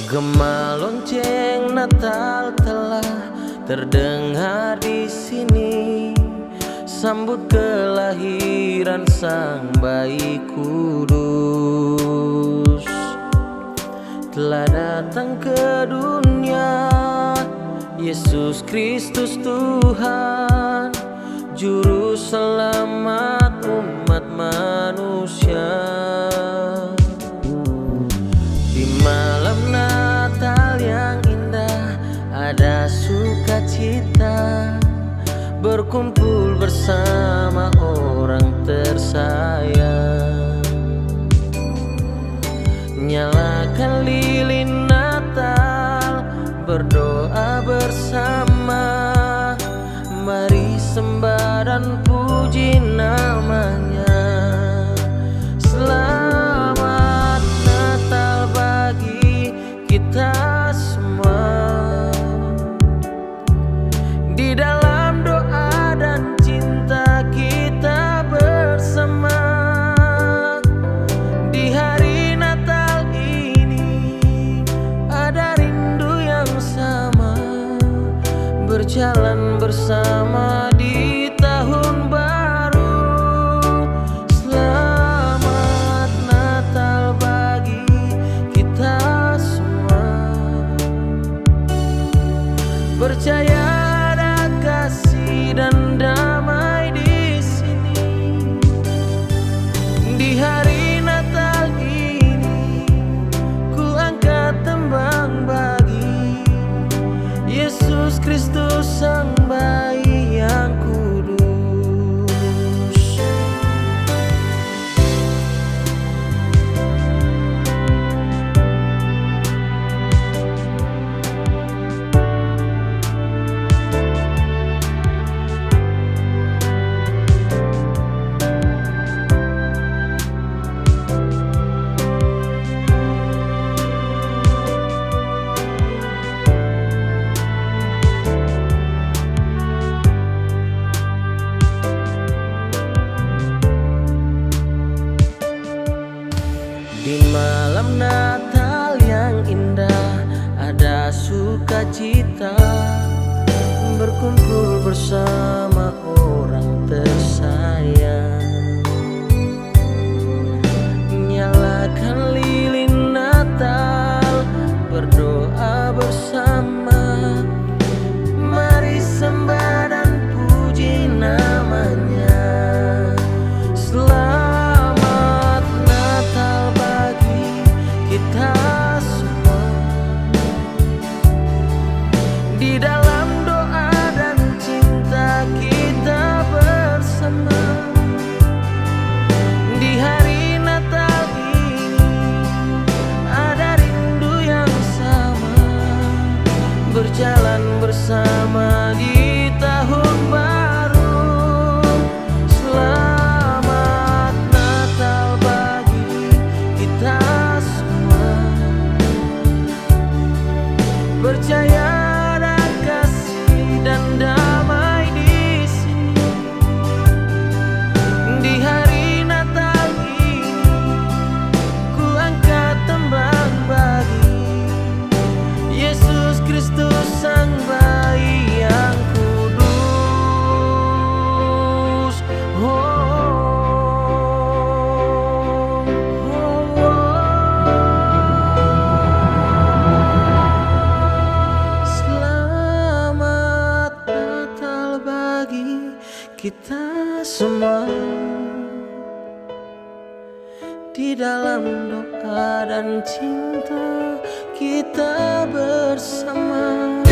Gema lonceng Natal telah terdengar di sini, sambut kelahiran Sang Bayi Kudus. Telah datang ke dunia Yesus Kristus Tuhan, Juru Selamat umat manusia. Di malam Natal yang indah ada sukacita, berkumpul bersama orang tersayang. Nyalakan lilin Natal, berdoa bersama, mari sembah dan puji namanya. Selamat Natal bagi kita semua. Di dalam doa dan cinta kita bersama, di hari Natal ini ada rindu yang sama, berjalan bersama di tahun baru. Selamat Natal bagi kita semua. Percaya ada kasih dan damai di sini. Di hari Natal ini ku angkat tembang bagi Yesus Kristus Sang Bayi yang kudus. Di malam Natal yang indah ada sukacita, berkumpul bersama orang tersayang. Nyalakan lilin Natal, berdoa bersama, mari sembah dan puji namanya. Selamat Natal bagi kita semua. Di dalam doa dan cinta kita bersama, di hari Natal ini ada rindu yang sama, berjalan bersama di tahun baru. Selamat Natal bagi kita semua. Percaya ada kasih dan damai di sini. Di hari Natal ini ku angkat tembang bagi Yesus Kristus Sang Bayi yang kudus. Selamat Natal bagi kita semua. Di dalam doa dan cinta kita bersama,